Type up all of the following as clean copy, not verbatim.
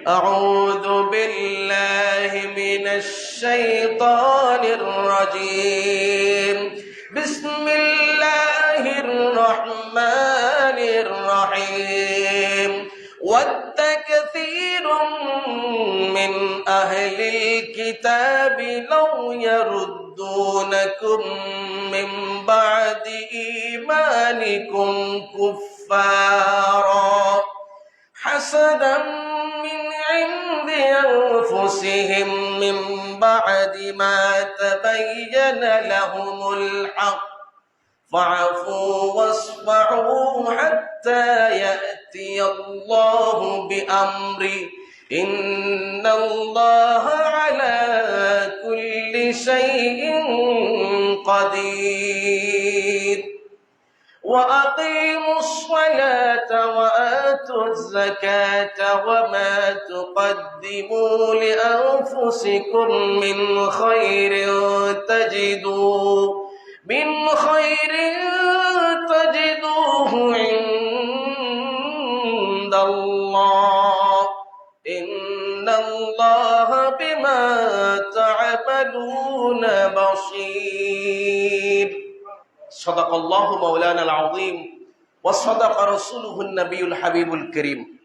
أعوذ بالله من الشيطان الرجيم بسم الله الرحمن الرحيم ود كثير من أهل الكتاب لو يردونكم من بعد إيمانكم كفارا حسدا من عند أنفسهم من بعد ما تبين لهم الحق فاعفوا واصفحوا حتى يأتي الله بأمره إن الله على كل شيء قدير وأقيموا الصلاة وآتوا الزكاة وما تقدموا لأنفسكم من خير تجدوه عند الله إن الله بما تعملون بصير صدق الله مولانا العظيم وصدق رسوله النبي الحبيب الكريم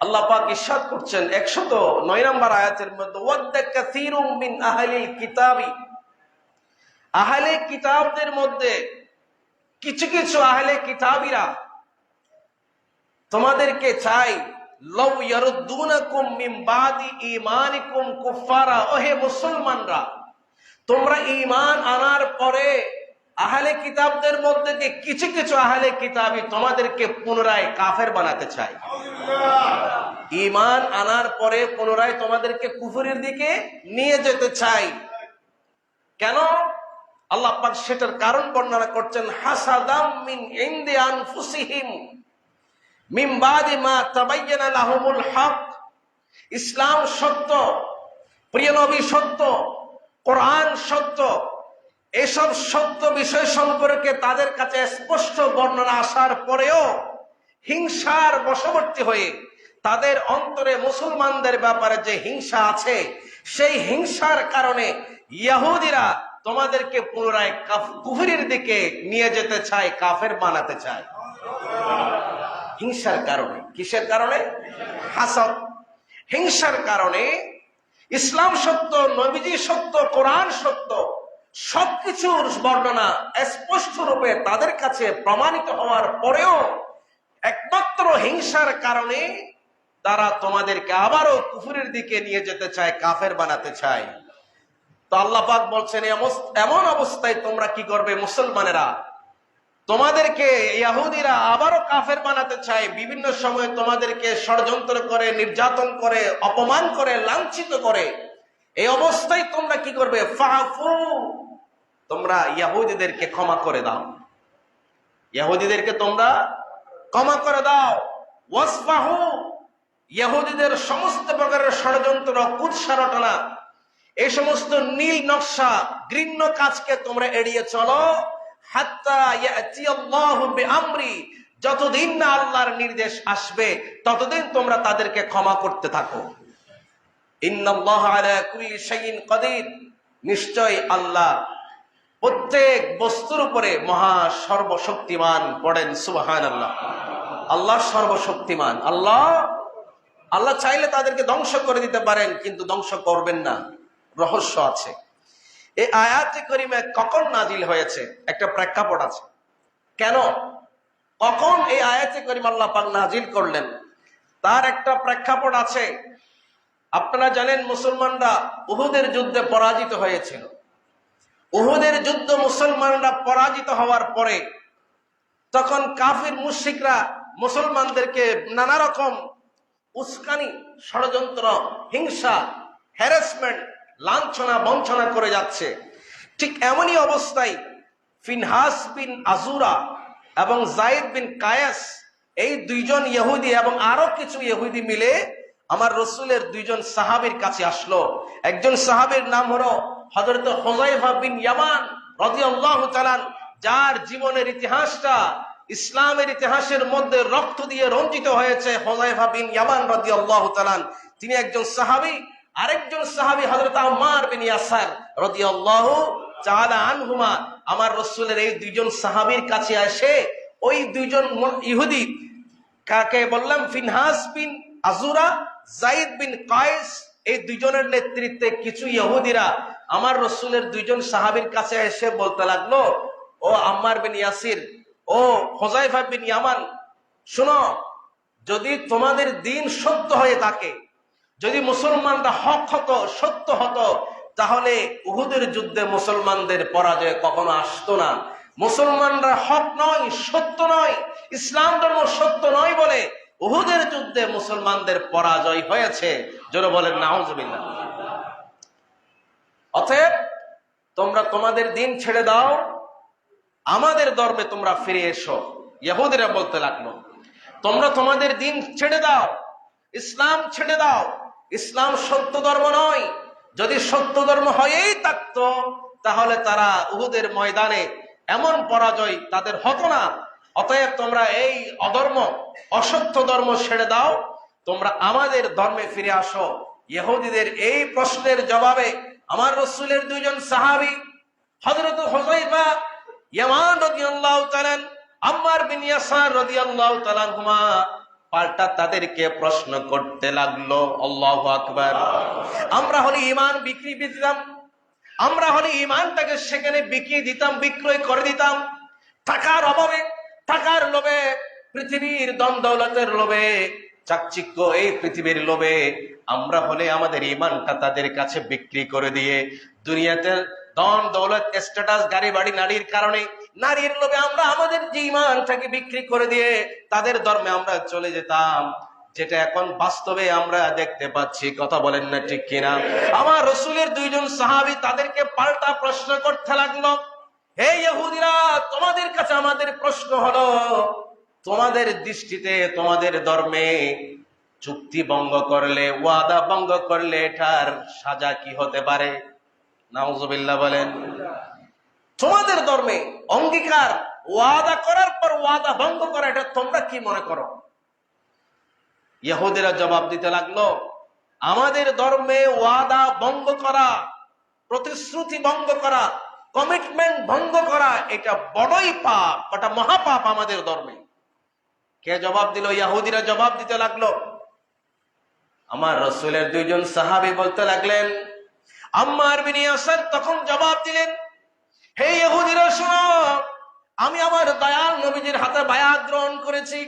আল্লাহ পাক ইরশাদ করছেন 109 নম্বর আয়াতের মধ্যে ওয়াদ্দা কাসীরুম মিন আহলিল কিতাবি আহলে কিতাবদের মধ্যে কিছু কিছু আহলে কিতাবীরা তোমাদেরকে চাই লাউ ইয়ারুদ্দুনাকুম মিন বাদি ঈমানিকুম কুফারা ওহে মুসলমানরা তোমরা ঈমান আনার পরে আহলে কিতাবদের মধ্যে যে কিছু কিছু আহলে কিতাবী তোমাদেরকে পুনরায় কাফের বানাতে চায় ঈমান আনার পরে পুনরায় তোমাদেরকে কুফরের দিকে নিয়ে যেতে চায় কেন আল্লাহ পাক সেটার কারণ বর্ণনা করছেন হাসাদাম মিন ইনদি আনফুসিহিম মিন বাদি মা তাবায়্যানা লাহুমুল হক ইসলাম সত্য প্রিয় নবী সত্য কোরআন সত্য এসব সত্য বিষয় সম্পর্কে তাদের কাছে স্পষ্ট বর্ণনা আসার পরেও হিংসার বশবর্তী হয়ে তাদের অন্তরে মুসলমানদের ব্যাপারে যে হিংসা আছে সেই হিংসার কারণে ইহুদিরা তোমাদেরকে পুনরায় কুফরির দিকে নিয়ে যেতে চায় কাফের বানাতে চায় হিংসার কারণে কিসের কারণে হাসাদ হিংসার কারণে ইসলাম সত্য নবীজি সত্য কোরআন সত্য সবকিছুর বর্ণনা স্পষ্ট রূপে তাদের কাছে প্রমাণিত হওয়ার পরেও একমাত্র হিংসার কারণে তারা তোমাদেরকে আবারও কুফরের দিকে নিয়ে যেতে চায় কাফের বানাতে চায় তো আল্লাহ পাক বলছেন এমন অবস্থায় তোমরা কি করবে মুসলমানেরা তোমাদেরকে ইহুদিরা আবারও কাফের বানাতে চায় বিভিন্ন সময় তোমাদেরকে ষড়যন্ত্র করে নির্যাতন করে অপমান করে লাঞ্ছিত করে এই অবস্থায় তোমরা কি করবে ফাফু তোমরা ইহুদিদেরকে ক্ষমা করে দাও ইহুদিদেরকে তোমরা ক্ষমা করে দাও ওয়াসফাহু ইহুদিদের সমস্ত প্রকারের ষড়যন্ত্র কুৎসারটনা এই সমস্ত নীল নকশা ঘৃণ্য কাজকে তোমরা এড়িয়ে চলো হাত্তা ইয়াতি আল্লাহু বিআমরি যতদিন না আল্লাহর নির্দেশ আসবে ততদিন তোমরা তাদেরকে ক্ষমা করতে থাকো ইন্নাল্লাহা আলা কুল্লি শাইইন কাদির নিশ্চয় আল্লাহ প্রত্যেক বস্তুর উপরে মহা সর্বশক্তিমান পড়েন সুবহানাল্লাহ আল্লাহ সর্বশক্তিমান আল্লাহ চাইলে তাদেরকে ধ্বংস করে দিতে পারেন কিন্তু ধ্বংস করবেন না রহস্য আছে এই আয়াতে কারিমে কখন নাজিল হয়েছে একটা প্রেক্ষাপট আছে কেন কখন এই আয়াতে কারিমে আল্লাহ পাক নাজিল করলেন তার একটা প্রেক্ষাপট আছে আপনারা জানেন মুসলমানরা উহুদের যুদ্ধে পরাজিত হয়েছিল উহুদের যুদ্ধ মুসলমানরা পরাজিত হওয়ার পরে তখন কাফির মুশরিকরা মুসলমানদেরকে নানা রকম উস্কানি ষড়যন্ত্র হিংসা হ্যারাসমেন্ট লাঞ্ছনা বঞ্চনা করে যাচ্ছে ঠিক এমনই অবস্থায় ফিনহাস বিন আজুরা এবং যায়েদ বিন কায়াস এই দুইজন ইহুদি এবং আরো কিছু ইহুদি মিলে আমার রাসূলের দুইজন সাহাবীর কাছে আসলো একজন সাহাবীর নাম হলো হযরত হুযায়ফা বিন ইয়ামান রাদিয়াল্লাহু তাআলা যার জীবনের ইতিহাসটা ইসলামের ইতিহাসের মধ্যে রক্ত দিয়ে রঞ্জিত হয়েছে হুযায়ফা বিন ইয়ামান রাদিয়াল্লাহু তাআলা। তিনি একজন সাহাবী, আরেকজন সাহাবী হযরত আম্মার বিন ইয়াসার রাদিয়াল্লাহু তাআলা আনহুমা। আমার রাসূলের এই দুইজন সাহাবীর কাছে এসে ওই দুইজন ইহুদি, কাকে বললাম, ফিনহাস বিন আজুরা, যায়েদ বিন কায়েস, এই দুইজনের নেতৃত্বে কিছু ইহুদিরা আমার রাসূলের দুইজন সাহাবীর কাছে এসে বলতে লাগলো, ও আম্মার বিন ইয়াসির, ও হুযায়ফা বিন ইয়ামান, শোনো, যদি তোমাদের দিন সত্য হয়ে থাকে, যদি মুসলমানরা হক হতো, সত্য হতো, তাহলে উহুদের যুদ্ধে মুসলমানদের পরাজয় কখনো আসতো না। মুসলমানরা হক নয়, সত্য নয়, ইসলাম ধর্ম সত্য নয় বলে উহুদের যুদ্ধে মুসলমানদের পরাজয় হয়েছে। জোরে বলেন নাউজুবিল্লাহ। অতএব তোমরা তোমাদের দিন ছেড়ে দাও, আমাদের ধর্মে তোমরা ফিরে এসো। ইহুদিরা বলতে লাগলো, তোমরা তোমাদের দিন ছেড়ে দাও, ইসলাম ছেড়ে দাও, ইসলাম সত্য ধর্ম নয়। যদি সত্য ধর্ম হয়েই থাকতো তাহলে তারা উহুদের ময়দানে এমন পরাজয় তাদের হতো না। অতএব তোমরা এই অধর্ম, অসত্য ধর্ম ছেড়ে দাও, তোমরা আমাদের ধর্মে ফিরে আসো। ইহুদিদের এই প্রশ্নের জবাবে আমার রাসূলের দুইজন সাহাবী হযরত হুযায়ফা ইয়ামান রাদিয়াল্লাহু তাআলা, আম্মার বিন ইয়াসার রাদিয়াল্লাহু তাআলা আনহুমা পাল্টা তাদেরকে প্রশ্ন করতে লাগলো। আল্লাহু আকবার। আমরা হলে ঈমান বিক্রি দিতাম, আমরা হলে ঈমানটাকে সেখানে বিক্রি দিতাম, বিক্রয় করে দিতাম। টাকার অভাবে, টাকার লোভে, পৃথিবীর ধন দৌলতের লোভে, চাকচিক্য এই পৃথিবীর লোভে আমরা হলে আমাদের ঈমানটা তাদের কাছে বিক্রি করে দিয়ে দুনিয়াতে ধন দৌলত, স্ট্যাটাস, গাড়ি বাড়ি, নারীর কারণে, নারীর লোভে আমরা আমাদের যে ঈমানটাকে বিক্রি করে দিয়ে তাদের ধর্মে আমরা চলে যেতাম, যেটা এখন বাস্তবে আমরা দেখতে পাচ্ছি। কথা বলেন না ঠিক কিনা? আমার রাসূলের দুইজন সাহাবী তাদেরকে পাল্টা প্রশ্ন করতে লাগলো, হে ইহুদিরা, তোমাদের কাছে আমাদের প্রশ্ন হলো, তোমাদের দৃষ্টিতে, তোমাদের ধর্মে চুক্তি ভঙ্গ করলে, ওয়াদা ভঙ্গ করলে এটার সাজা কি হতে পারে? নাউজুবিল্লাহ বলেন। তোমাদের ধর্মে অঙ্গীকার, ওয়াদা করার পর ওয়াদা ভঙ্গ করা, এটা তোমরা কি মনে করো? ইহুদিরা জবাব দিতে লাগলো, আমাদের ধর্মে ওয়াদা ভঙ্গ করা, প্রতিশ্রুতি ভঙ্গ করা, কমিটমেন্ট ভঙ্গ করা, এটা বড়ই পাপ, এটা মহাপাপ আমাদের ধর্মে। কে জবাব দিল? ইহুদিরা জবাব দিতে লাগলো। আমার রাসূলের দুইজন সাহাবী বলতে লাগলেন, আম্মার বিন ইয়াসার তখন জবাব দিলেন, হে ইহুদিরা শোনো, আমি আমার দয়াল নবীজির হাতে বায়াত গ্রহণ করেছি,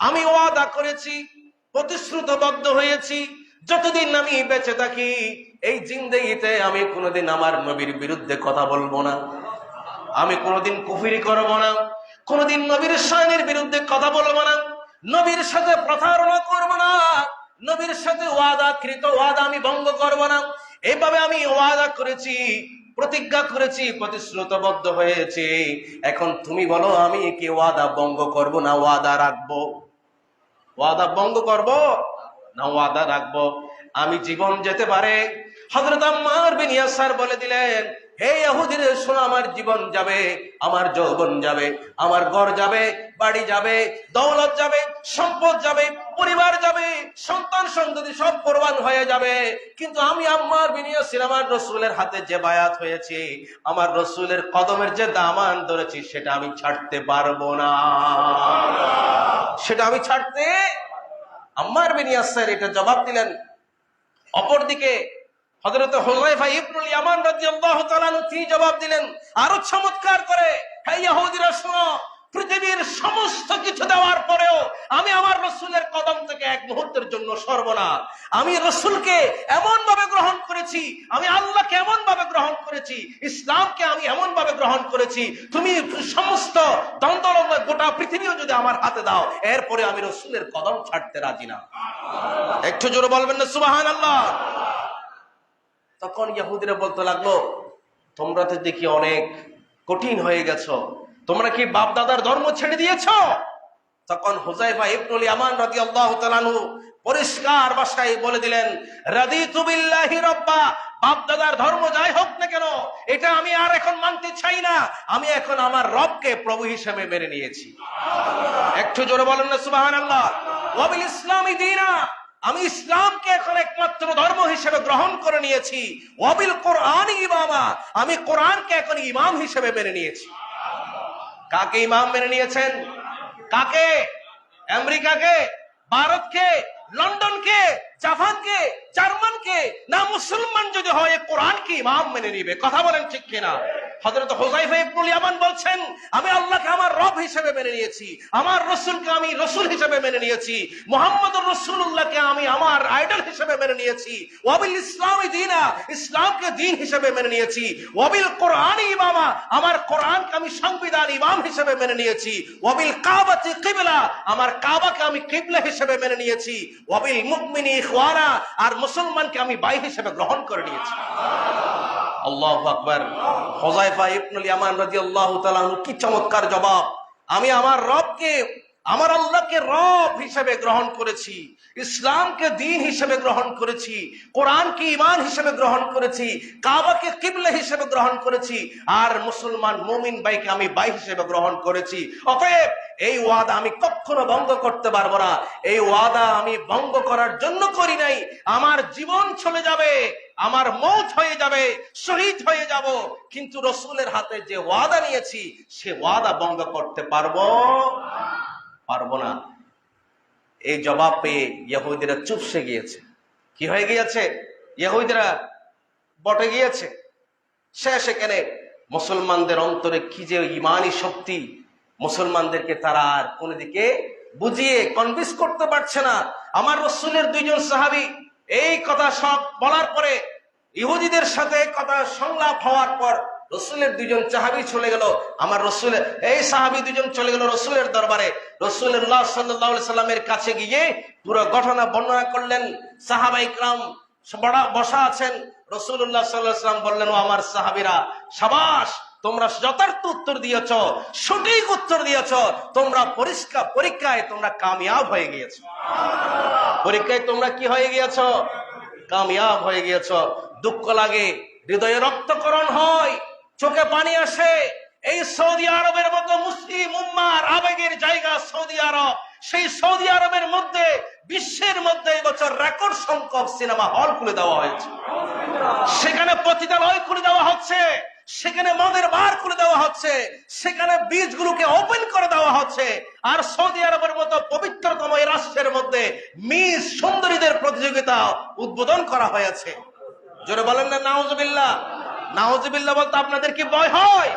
আমি ওয়াদা করেছি, প্রতিশ্রুতিবদ্ধ হয়েছি, যতদিন আমি বেঁচে থাকি এই জিন্দেগিতে আমি কোনোদিন আমার নবীর বিরুদ্ধে কথা বলবো না, আমি কোনোদিন কুফরি করবো না, কোনোদিন নবীর শানের বিরুদ্ধে কথা বলবো না, নবীর সাথে প্রতারণা করবো না, নবীর সাথে ওয়াদাকৃত ওয়াদা আমি ভঙ্গ করবো না। এইভাবে আমি ওয়াদা করেছি, প্রতিজ্ঞা করেছি, প্রতিশ্রুতিবদ্ধ হয়েছি। এখন তুমি বলো, আমি কি ওয়াদা ভঙ্গ করব না ওয়াদা রাখবো? ওয়াদা ভঙ্গ করব না ওয়াদা রাখবো? আমি জীবন যেতে পারে। হযরত আম্মার বিন ইয়াসার বলে দিলেন, হে ইহুদিরা শোনো, আমার জীবন যাবে, আমার যৌবন যাবে, আমার ঘর যাবে, বাড়ি যাবে, দৌলত যাবে, সম্পদ যাবে, পরিবার যাবে, সন্তান সন্ততি সব কোরবান হয়ে যাবে, কিন্তু আমি আম্মার বিন ইয়াসির আমার রাসূলের হাতে যে বায়াত হয়েছে, আমার রাসূলের কদমের যে দামান ধরেছি, সেটা আমি ছাড়তে পারবো না, সেটা আমি ছাড়তে। আম্মার বিন ইয়াসির এটা জবাব দিলেন। অপরদিকে হযরত হুযায়ফা ইবনুল ইয়ামান রাদিয়াল্লাহু তাআলা তিনি জবাব দিলেন আরো চমৎকার করে, হে ইহুদিরা শোনো, পৃথিবীর সমস্ত কিছু দেওয়ার পরেও আমি আমার রাসূলের কদম থেকে এক মুহূর্তের জন্য সরব না। আমি রাসূলকে এমন ভাবে গ্রহণ করেছি, আমি আল্লাহকে এমন ভাবে গ্রহণ করেছি, ইসলামকে আমি এমন ভাবে গ্রহণ করেছি, তুমি সমস্ত দ্বন্দ্ব গোটা পৃথিবীও যদি আমার হাতে দাও, এরপরে আমি রাসূলের কদম ছাড়তে রাজি না। একটু জোরে বলবেন না সুবহানাল্লাহ? তখন ইহুদিরা বলতে লাগলো, তোমরা তো দেখি অনেক কঠিন হয়ে গেছো, তোমরা কি বাপ দাদার ধর্ম ছেড়ে দিয়েছো? তখন হুযায়ফা ইবনুল ইয়ামান রাদিয়াল্লাহু তাআলা আনহু পরিষ্কার ভাষায় বলে দিলেন, রাদিতু বিল্লাহি রাব্বা বাপ দাদার ধর্ম যাই হোক না কেন, এটা আমি আর এখন মানতে চাই না। আমি এখন আমার রবকে প্রভু হিসেবে মেনে নিয়েছি। একটু জোরে বলেন না সুবহানাল্লাহ। ওয়াবিল ইসলামি দীনা, আমি ইসলামকে এখন একমাত্র ধর্ম হিসেবে গ্রহণ করে নিয়েছি। ওয়াবিল কোরআনি ইমামা, আমি কোরআনকে এখন ইমাম হিসেবে মেনে নিয়েছি। কাকে ইমাম মেনে নিয়েছেন? কাকে? আমেরিকাকে, ভারতকে, লন্ডনকে, জাপানকে, জার্মানকে? না, মুসলমান যদি হয় কোরআনকে ইমাম মেনে নিবে। কথা বলেন ঠিক কিনা? হযরত হুযায়ফা ইবনুল ইয়ামান বলছেন, আমি আল্লাহকে আমার রব হিসেবে মেনে নিয়েছি, আমার রাসূলকে আমি রাসূল হিসেবে মেনে নিয়েছি, মুহাম্মদুর রাসূলুল্লাহকে আমি আমার আইডল হিসেবে মেনে নিয়েছি। ওয়াবিল ইসলামি দীনা, ইসলামকে দ্বীন হিসেবে মেনে নিয়েছি। ওয়াবিল কোরআনি ইমামা, আমার কোরআনকে আমি সংবিধান ইমাম হিসেবে মেনে নিয়েছি। ওয়াবিল কাবাতি কিবলা, আমার কাবাকে আমি কিবলা হিসেবে মেনে নিয়েছি। ওয়াবিল মুমিনি ইখওয়ানা, আর মুসলমানকে আমি ভাই হিসেবে গ্রহণ করে নিয়েছি। আল্লাহু আকবার। হুযায়ফা ইবনুল ইয়ামান রাদিয়াল্লাহু তাআলা আনহু কি চমৎকার জবাব! আমি আমার রবকে, আমার আল্লাহকে রব হিসেবে গ্রহণ করেছি, ইসলামকে দ্বীন হিসেবে গ্রহণ করেছি, কোরআনকে ঈমান হিসেবে গ্রহণ করেছি, কাবাকে কিবলা হিসেবে গ্রহণ করেছি, আর মুসলমান মুমিন ভাইকে আমি ভাই হিসেবে গ্রহণ করেছি। অতএব এই ওয়াদা আমি কখনো ভঙ্গ করতে পারবো না। এই ওয়াদা আমি ভঙ্গ করার জন্য করি নাই। আমার জীবন চলে যাবে, আমার মৌত হয়ে যাবে, শহীদ হয়ে যাব, কিন্তু রাসূলের হাতে যে ওয়াদা নিয়েছি সে ওয়াদা ভঙ্গ করতে পারবো না। এই জবাব পেয়ে ইহুদিরা চুপসে গিয়েছে। কি হয়ে গিয়েছে? ইহুদিরা বটে গিয়েছে। শেষ এখানে মুসলমানদের অন্তরে কি যে ঈমানি শক্তি, মুসলমানদেরকে তারা আর কোন দিকে বুঝিয়ে কনভিন্স করতে পারছে না। আমার রাসূলের দুইজন সাহাবী এই কথা সব বলার পরে, ইহুদিদের সাথে কথা সংলাপ হওয়ার পর রাসূলের দুইজন সাহাবী চলে গেল। আমার রাসূলের এই সাহাবী দুইজন চলে গেল রাসূলের দরবারে। রাসূলুল্লাহ সাল্লাল্লাহু আলাইহি সাল্লামের কাছে গিয়ে পুরো ঘটনা বর্ণনা করলেন। সাহাবায়ে কিরাম বসা আছেন। রাসূলুল্লাহ সাল্লাল্লাহু আলাইহি সাল্লাম বললেন, ও আমার সাহাবীরা, শাবাশ, তোমরা যথার্থ উত্তর দিয়েছ, সঠিক উত্তর দিয়েছ, তোমরা পরীক্ষায় তোমরা কামিয়াব হয়ে গিয়েছো। পরীক্ষায় তোমরা কি হয়ে গিয়েছো? কামিয়াব হয়ে গিয়েছো। দুঃখ লাগে, হৃদয়ে রক্তকরণ হয়, চোখে পানি আসে। এই সৌদি আরবের মতো মুসলিম উম্মার আবেগের জায়গা সৌদি আরব, সেই সৌদি আরবের মধ্যে, বিশ্বের মধ্যে এবছর রেকর্ড সংখ্যক সিনেমা হল খুলে দেওয়া হয়েছে। সেখানে পতিতালয় খুলে দেওয়া হচ্ছে, সেখানে মদের বার খুলে দেওয়া হচ্ছে, সেখানে বীজগুলোকে ওপেন করে দেওয়া হচ্ছে। আর সৌদি আরবের মতো পবিত্রতম এই রাষ্ট্রের মধ্যে মিস সুন্দরীদের প্রতিযোগিতা উদ্বোধন করা হয়েছে। জোরে বলেন না নাউজুবিল্লাহ। নাউজুবিল্লাহ বলতে আপনাদের কি ভয় হয়?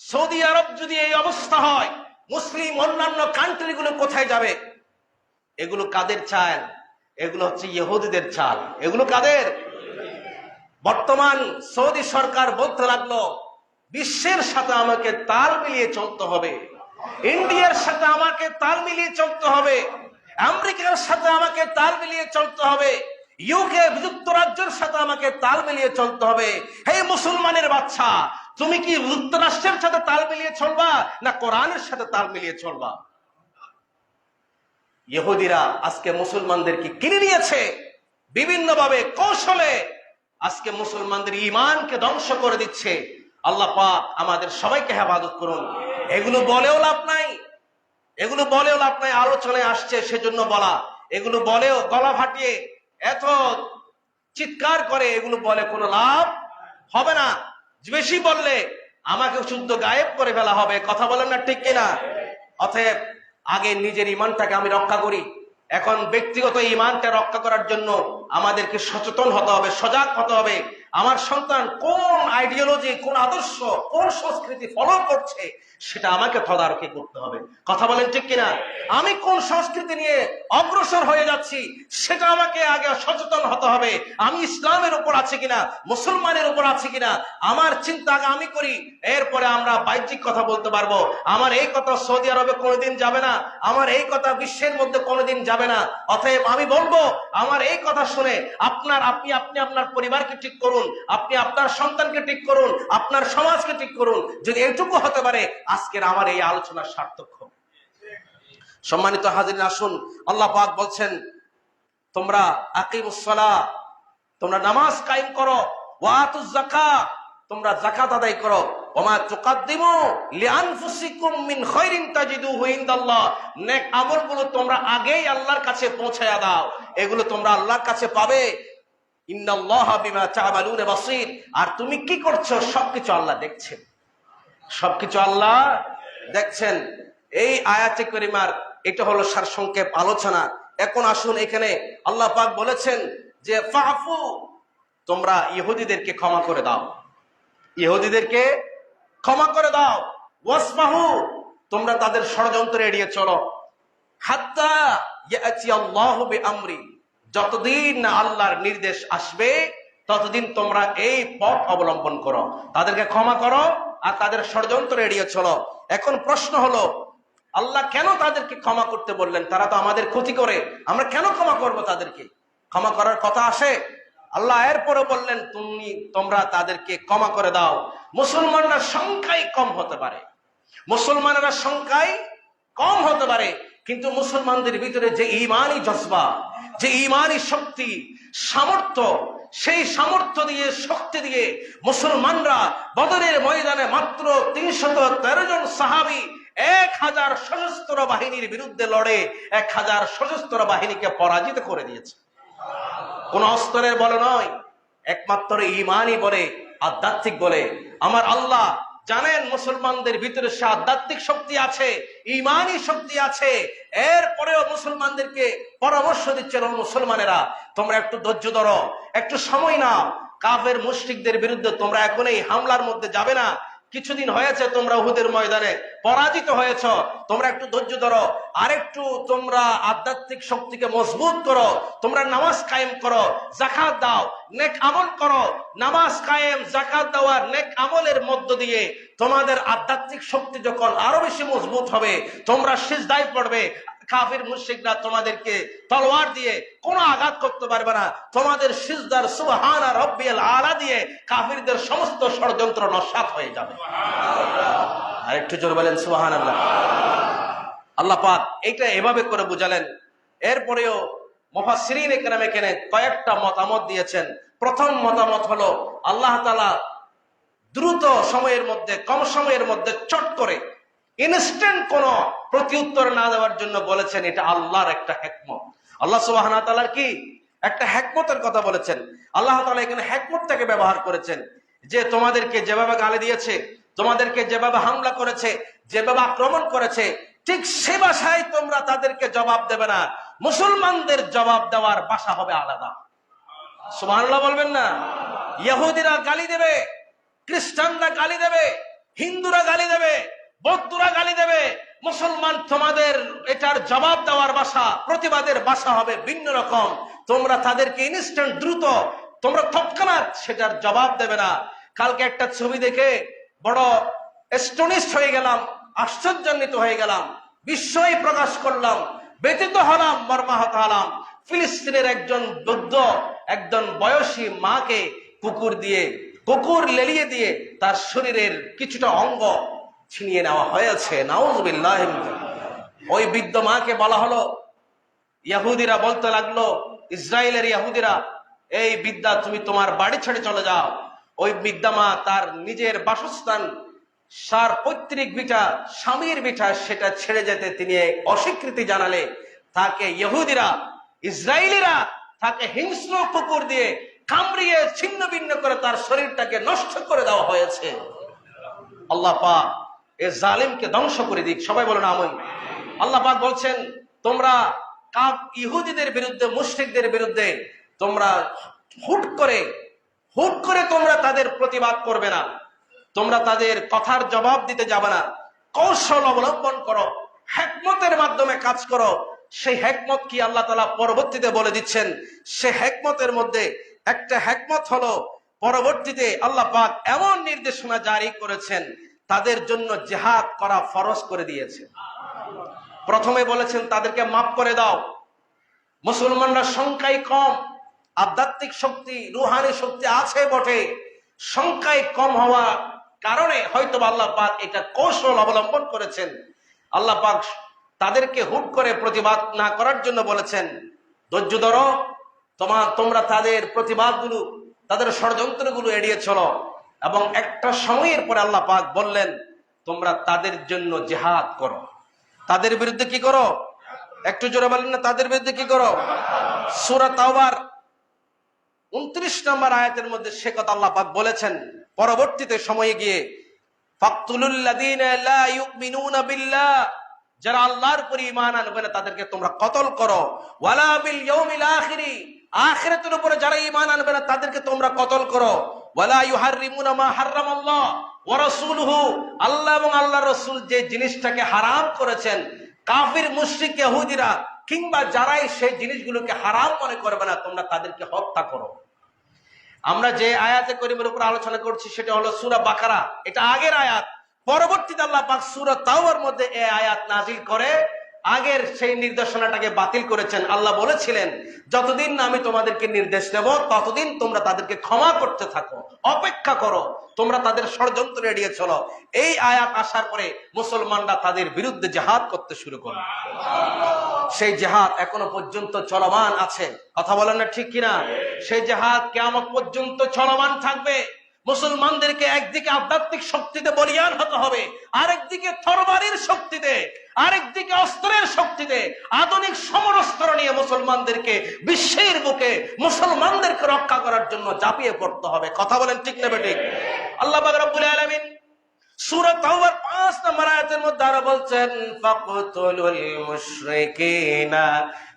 সৌদি আরব যদি এই অবস্থা হয়, মুসলিম অন্যান্য কান্ট্রিগুলো কোথায় যাবে? এগুলো কাদের চাল? এগুলো হচ্ছে ইহুদিদের চাল। এগুলো কাদের? বর্তমান সৌদি সরকার বলতে লাগলো, বিশ্বের সাথে আমাকে তাল মিলিয়ে চলতে হবে, ইন্ডিয়ার সাথে আমাকে তাল মিলিয়ে চলতে হবে, আমেরিকার সাথে আমাকে তাল মিলিয়ে চলতে হবে, ইউকে যুক্তরাজ্যের সাথে আমাকে তাল মিলিয়ে চলতে হবে। হে মুসলমানের বাচ্চা, তুমি কি যুক্তরাষ্ট্রের সাথে তাল মিলিয়ে চলবা না কোরআনের সাথে তাল মিলিয়ে চলবা? ইহুদিরা আজকে মুসলমানদেরকে কিনে নিয়েছে বিভিন্ন ভাবে, কৌশলে আজকে মুসলমানদের ঈমানকে ধ্বংস করে দিচ্ছে। আল্লাহ পাক আমাদের সবাইকে হেফাজত করুন। এগুলো বলেও লাভ নাই, এগুলো বলেও লাভ নাই। আলোচনায় আসছে সেজন্য বলা। এগুলো বলেও গলা ফাটিয়ে এত চিৎকার করে এগুলো বলে কোনো লাভ হবে না। বেশি বললে আমাকে শুদ্ধ গায়েব করে ফেলা হবে। কথা বলেন না ঠিক কিনা? অতএব আগে নিজের ঈমানটাকে আমি রক্ষা করি। এখন ব্যক্তিগত ঈমানটা রক্ষা করার জন্য আমাদেরকে সচেতন হতে হবে, সজাগ হতে হবে। আমার সন্তান কোন আইডিওলজি, কোন আদর্শ, কোন সংস্কৃতি ফলো করছে সেটা আমাকে তদারকি করতে হবে। কথা বলেন ঠিক কিনা? আমি কোন সংস্কৃতি নিয়ে অগ্রসর হয়ে যাচ্ছি সেটা আমাকে আগে সচেতন হতে হবে। আমি ইসলামের উপর আছি কিনা, মুসলমানের উপর আছি কিনা, আমার চিন্তা আগে আমি করি। এরপরে আমরা বাহ্যিক কথা বলতে পারবো। আমার এই কথা সৌদি আরবে কোনোদিন যাবে না, আমার এই কথা বিশ্বের মধ্যে কোনোদিন যাবে না। অতএব আমি বলবো, আমার এই কথা শুনে আপনি আপনার পরিবারকে ঠিক করুন, আপনি আপনার সন্তানকে ঠিক করুন, আপনার সমাজকে ঠিক করুন। যদি এটুকু হতে পারে আজকের আমার এই আলোচনা সার্থক হবে। সম্মানিত হাজিরিন, আসুন, আল্লাহ পাক বলছেন, তোমরা আকিমুস সালাহ, তোমরা নামাজ কায়েম করো, ওয়াতুজ যাকাত, তোমরা যাকাত আদায় করো, ওমা তুকাদ্দিমু লিআনফুসিকুম মিন খায়রিন তাজিদুহু ইনদাল্লাহ, নেক আমলগুলো তোমরা আগেই আল্লাহর কাছে পৌঁছায়া দাও, এগুলো তোমরা আল্লাহর কাছে পাবে। ইন্নাল্লাহা বিমা তা'মালুনা বাসীর, আর তুমি কি করছো সবকিছু আল্লাহ দেখছেন, সবকিছু আল্লাহ দেখছেন। এই আয়াতে কারিমার এটা হলো সারসংক্ষেপ আলোচনা। এখন আসুন, এখানে আল্লাহ পাক বলেছেন যে ফাফু, তোমরা ইহুদিদেরকে ক্ষমা করে দাও, ইহুদিদেরকে ক্ষমা করে দাও, ওয়াসমাহু, তোমরা তাদের ষড়যন্ত্র এড়িয়ে চলো, হাত্তা ইয়াতি আল্লাহু বিআমরি, যতদিন না আল্লাহর নির্দেশ আসবে ততদিন তোমরা এই পথ অবলম্বন করো, তাদেরকে ক্ষমা করো আর তাদের ষড়যন্ত্র এড়িয়ে চলো। এখন প্রশ্ন হলো, আল্লাহ কেন তাদেরকে ক্ষমা করতে বললেন? তারা তো আমাদের ক্ষতি করে, আমরা কেন ক্ষমা করব? তাদেরকে ক্ষমা করার কথা আসে? আল্লাহ এরপরে বললেন তোমরা তাদেরকে ক্ষমা করে দাও। মুসলমানরা সংখ্যায় কম হতে পারে, মুসলমানেরা সংখ্যায় কম হতে পারে, কিন্তু মুসলমানদের ভিতরে যে ঈমানি জজবা, যে ঈমানি শক্তি, সামর্থ্য, সেই সামর্থ্য দিয়ে, শক্তি দিয়ে মুসলমানরা বদরের ময়দানে মাত্র 313 জন সাহাবী 1000 সশস্ত্র বাহিনীর বিরুদ্ধে লড়ে 1000 সশস্ত্র বাহিনীকে পরাজিত করে দিয়েছে। কোন অস্ত্রের বলে নয়, একমাত্র ঈমানই বলে, আধ্যাত্মিক বলে। আমার আল্লাহ জানেন মুসলমানদের ভিতরে সে আধ্যাত্মিক শক্তি আছে, ঈমানি শক্তি আছে। এরপরেও মুসলমানদেরকে পরামর্শ দিচ্ছেন, মুসলমানেরা তোমরা একটু ধৈর্য ধরো, একটু সময় নাও, কাফের মুশরিকদের বিরুদ্ধে তোমরা এখন এই হামলার মধ্যে যাবে না। কিছুদিন হয়েছে তোমরা উহুদের ময়দানে পরাজিত হয়েছ, তোমরা একটু ধৈর্য ধরো, আর একটু তোমরা আধ্যাত্মিক শক্তিকে মজবুত করো, তোমরা নামাজ কায়েম করো, যাকাত দাও, নেক আমল করো। নামাজ কায়েম, যাকাত দেওয়ার নেক আমলের মধ্য দিয়ে তোমাদের আধ্যাত্মিক শক্তি যখন আরো বেশি মজবুত হবে, তোমরা সিজদায় পড়বে, কাফির মুশরিকরা তোমাদেরকে তলোয়ার দিয়ে কোনো আঘাত করতে পারবে না। তোমাদের সিজদার সুবহানা রাব্বিয়াল আলা দিয়ে কাফিরদের সমস্ত ষড়যন্ত্র নস্যাৎ হয়ে যাবে। আর একটু জোরে বলেন সুবহানাল্লাহ। আল্লাহ পাক এটা এভাবে করে বুঝালেন। এরপরেও মুফাসসিরিনে কেরাম এখানে কয়েকটা মতামত দিয়েছেন। প্রথম মতামত হলো, আল্লাহ তাআলা দ্রুত সময়ের মধ্যে, কম সময়ের মধ্যে চট করে ইনস্ট্যান্ট কোন প্রত্যুত্তর না দেওয়ার জন্য বলেছেন, এটা আল্লাহর একটা হিকমত। আল্লাহ সুবহানাহু ওয়া তাআলার কি একটা হিকমতের কথা বলেছেন। আল্লাহ তাআলা এখানে হিকমতটাকে ব্যবহার করেছেন, যে তোমাদেরকে যেভাবে গালি দিয়েছে, তোমাদেরকে যেভাবে হামলা করেছে, যেভাবে আক্রমণ করেছে, ঠিক সে ভাষায় তোমরা তাদেরকে জবাব দেবে না। মুসলমানদের জবাব দেওয়ার ভাষা হবে আলাদা। সুবহানাল্লাহ বলবেন না? ইহুদিরা গালি দেবে, খ্রিস্টানরা গালি দেবে, হিন্দুরা গালি দেবে, বৌদ্ধরা গালি দেবে। মুসলমান তোমাদের এটার জবাব দেওয়ার ভাষা, প্রতিবাদের ভাষা হবে ভিন্ন রকম। তোমরা তাদেরকে ইনস্ট্যান্ট, দ্রুত, তোমরা তৎক্ষণাৎ সেটার জবাব দেবে না। কালকে একটা ছবি দেখে বড় এস্টনিশড হয়ে গেলাম, আশ্চর্যান্বিত হয়ে গেলাম, বিস্ময় প্রকাশ করলাম, ব্যথিত হলাম, মর্মাহত হলাম। ফিলিস্তিনের একজন বৃদ্ধ, একজন বয়সী মাকে কুকুর লেলিয়ে দিয়ে তার শরীরের কিছুটা অঙ্গ ছিনিয়ে নেওয়া হয়েছে। নাউযুবিল্লাহ। ওই বৃদ্ধ মাকে বলা হলো, ইহুদিরা বলতে লাগলো, ইসরায়েলের ইহুদিরা, এই বিদ্যা তুমি তোমার বাড়ি ছেড়ে চলে যাও। ওই বৃদ্ধা মা তার নিজের বাসস্থান, সার পৈতৃক ভিটা, স্বামীর ভিটা, সেটা ছেড়ে যেতে তিনি অস্বীকৃতি জানালে তাকে ইহুদিরা, ইসরায়েলিরা তাকে হিংস্র কুকুর দিয়ে কামড়িয়ে ছিন্ন ভিন্ন করে তার শরীরটাকে নষ্ট করে দেওয়া হয়েছে। আল্লাহ পাক এ জালিমকে ধ্বংস করে দিক। সবাই বলুন আমিন। আল্লাহ পাক বলছেন, তোমরা ইহুদিদের বিরুদ্ধে, মুশরিকদের বিরুদ্ধে তোমরা হুট করে তোমরা তাদের প্রতিবাদ করবে না, তোমরা তাদের কথার জবাব দিতে যাবে না। কৌশল অবলম্বন করো, হিকমতের মাধ্যমে কাজ করো। সেই হিকমত কি আল্লাহ তাআলা পরবর্তীতে বলে দিচ্ছেন। সে হিকমতের মধ্যে একটা হিকমত হলো, পরবর্তীতে আল্লাহ পাক এমন নির্দেশনা জারি করেছেন, তাদের জন্য জিহাদ করা ফরজ করে দিয়েছে। প্রথমে বলেছেন তাদেরকে মাফ করে দাও। মুসলমানরা সংখ্যায় কম, আধ্যাত্মিক শক্তি, রুহানি শক্তি আছে বটে, সংখ্যায় কম হওয়া কারণে হয়তো আল্লাহ পাক এটা কৌশল অবলম্বন করেছেন। আল্লাহ পাক তাদেরকে হুট করে প্রতিবাদ না করার জন্য বলেছেন, ধৈর্য ধরো, তোমরা তাদের প্রতিবাদগুলো, তাদের ষড়যন্ত্রগুলো এড়িয়ে চলো। এবং একটা সময়ের পরে আল্লাহ পাক বললেন, তোমরা তাদের জন্য জিহাদ করো। তাদের বিরুদ্ধে কি করো? একটু জোরে বলেন না, তাদের বিরুদ্ধে কি করো? সূরা তাওবার 29 নম্বর আয়াতের মধ্যে সে কথা আল্লাহ পাক বলেছেন। পরবর্তীতে সময়ে গিয়ে ফাকতুলুল লাযীনা লা ইউমিনুনা বিল্লাহ, যারা আল্লাহর উপর ঈমান আনবে না তাদেরকে তোমরা কতল করো। ওয়ালা বিল ইয়াউমিল আখিরি, আখিরাতের উপরে যারা ঈমান আনবে না তাদেরকে তোমরা কতল করো। ওয়ালা ইউহাররিমুনা মা হারামাল্লাহ ওয়া রাসূলুহু, আল্লাহ এবং আল্লাহর রাসূল যে জিনিসটাকে হারাম করেছেন, কাফির মুশরিক ইহুদিরা কিংবা যারাই সেই জিনিসগুলোকে হারাম মনে করবে না, তোমরা তাদেরকে হত্যা করো। আমরা যে আয়াতে করিমের উপর আলোচনা করছি সেটা হলো সূরা বাকারা, এটা আগের আয়াত। পরবর্তীতে আল্লাহ পাক সূরা তাওবার মধ্যে এই আয়াত নাজিল করে আগের সেই নির্দেশনাটাকে বাতিল করেছেন। আল্লাহ বলেছিলেন, যতদিন না আমি তোমাদেরকে নির্দেশ দেব ততদিন তোমরা তাদেরকে ক্ষমা করতে থাকো, অপেক্ষা করো, তোমরা তাদের ষড়যন্ত্র এড়িয়ে চলো। এই আয়াত আসার পরে মুসলমানরা তাদের বিরুদ্ধে জিহাদ করতে শুরু করল। সেই জিহাদ এখনো পর্যন্ত চলমান আছে, কথা বলেন না ঠিক কিনা? সেই জিহাদ কিয়ামত পর্যন্ত চলমান থাকবে। মুসলমানদেরকে একদিকে আধ্যাত্মিক শক্তিতে বলিয়ান হতে হবে, আরেকদিকে তরবারির শক্তিতে, আরেকদিকে অস্ত্রের শক্তিতে, আধুনিক সমরাস্ত্র নিয়ে মুসলমানদেরকে বিশ্বের বুকে মুসলমানদেরকে রক্ষা করার জন্য ঝাঁপিয়ে পড়তে হবে। কথা বলেন ঠিক না বেঠিক? আল্লাহ পাক রব্বুল আলামিন সূরা তাওবার 5 নম্বর আয়াতের মধ্যে আরো বলছেন, ফাকতুলুল মুশরিকিনা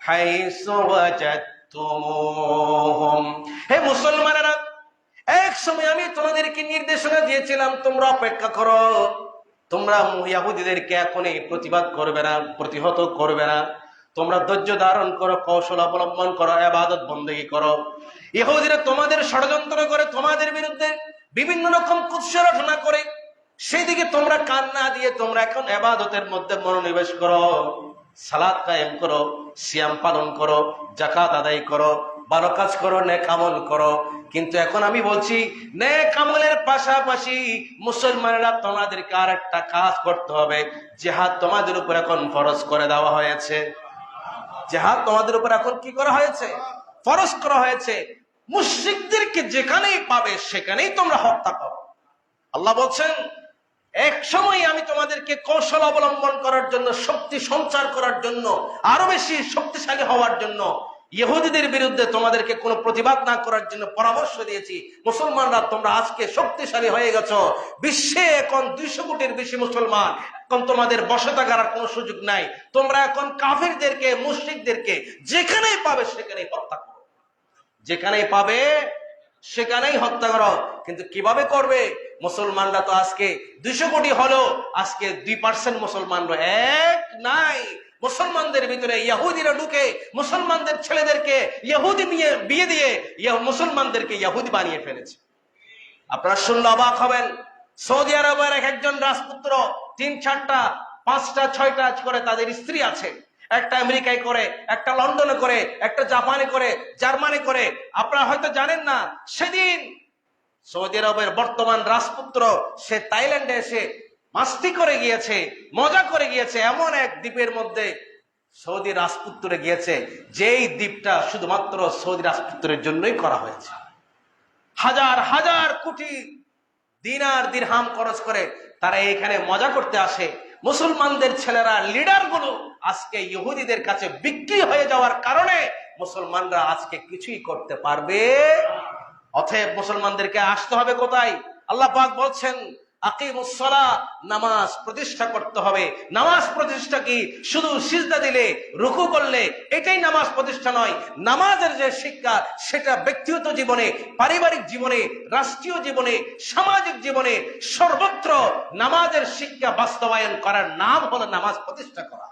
হাইসু ওয়াজাদতুমুহুম, হে মুসলমানেরা, এক সময় আমি তোমাদেরকে নির্দেশনা দিয়েছিলাম, তোমরা অপেক্ষা করো, তোমরা ইহুদিদেরকে এখনই প্রতিবাদ করবে না, প্রতিহত করবে না, তোমরা ধৈর্য ধারণ করো, কৌশল অবলম্বন করো, ইবাদত বন্দেগী করো। ইহুদিরা তোমাদের ষড়যন্ত্র করে, তোমাদের বিরুদ্ধে বিভিন্ন রকম কুৎসা রচনা করে, সেই দিকে তোমরা কান না দিয়ে তোমরা এখন ইবাদতের মধ্যে মনোনিবেশ করো, সালাত কায়েম করো, সিয়াম পালন করো, যাকাত আদায় করো, ভালো কাজ করো, নেক আমল করো। কিন্তু এখন আমি বলছি, নেক আমলের পাশাপাশি মুসলমানেরা তোমাদেরকে আর একটা কাজ করতে হবে। জিহাদ তোমাদের উপর এখন ফরজ করে দেওয়া হয়েছে। জিহাদ তোমাদের উপর এখন কি করা হয়েছে? ফরজ করা হয়েছে। মুশরিকদেরকে যেখানেই পাবে সেখানেই তোমরা হত্যা করো। আল্লাহ বলছেন, এক সময় আমি তোমাদেরকে কৌশল অবলম্বন করার জন্য, শক্তি সঞ্চার করার জন্য, আরো বেশি শক্তিশালী হওয়ার জন্য, ইহুদিদের বিরুদ্ধে তোমাদেরকে কোনো প্রতিবাদ না করার জন্য পরামর্শ দিয়েছি। মুসলমানরা তোমরা আজকে শক্তিশালী হয়ে গেছো, বিশ্বে এখন 200 কোটির বেশি মুসলমান, এখন তোমাদের বসে থাকার কোনো সুযোগ নাই। তোমরা এখন কাফিরদেরকে, মুশরিকদেরকে যেখানেই পাবে সেখানেই হত্যা করো, যেখানেই পাবে সেখানেই হত্যা করো। কিন্তু কিভাবে করবে? মুসলমানরা তো আজকে 200 কোটি হলো, আজকে 2% মুসলমান এক নাই। মুসলমানদের ভিতরে ইহুদিরা ঢুকে মুসলমানদের ছেলেদেরকে ইহুদি নিয়ে বিয়ে দিয়ে মুসলমানদেরকে ইহুদি বানিয়ে ফেলেছে। আপনারা শুনলে অবাক হবেন, সৌদি আরবের একজন রাজপুত্র 3, 4, 5, 6 করে তাদের স্ত্রী আছে। একটা আমেরিকায় করে, একটা লন্ডনে করে, একটা জাপানে করে, জার্মানি করে। আপনারা হয়তো জানেন না, সেদিন সৌদি আরবের বর্তমান রাজপুত্র সে থাইল্যান্ডে এসে মাস্তি করে গিয়েছে, মজা করে গিয়েছে এমন এক দ্বীপের মধ্যে সৌদি রাজপুত্রে গিয়েছে, যেই দ্বীপটা শুধুমাত্র সৌদি রাজপুত্রের জন্যই করা হয়েছে। হাজার হাজার কোটি দিনার দিরহাম খরচ করে তারা এখানে মজা করতে আসে। মুসলমানদের ছেলেরা, লিডার গুলো আজকে ইহুদিদের কাছে বিক্রি হয়ে যাওয়ার কারণে মুসলমানরা আজকে কিছুই করতে পারবে। অতএব মুসলমানদেরকে আসতে হবে কোথায়? আল্লাহ পাক বলছেন, আকিমুস সালাহ, নামাজ প্রতিষ্ঠা করতে হবে। নামাজ প্রতিষ্ঠা কি শুধু সিজদা দিলে, রুকু করলে এটাই নামাজ প্রতিষ্ঠা নয়। নামাজের যে শিক্ষা, সেটা ব্যক্তিগত জীবনে, পারিবারিক জীবনে, রাষ্ট্রীয় জীবনে, সামাজিক জীবনে সর্বত্র নামাজের শিক্ষা বাস্তবায়ন করার নাম হলো নামাজ প্রতিষ্ঠা করা।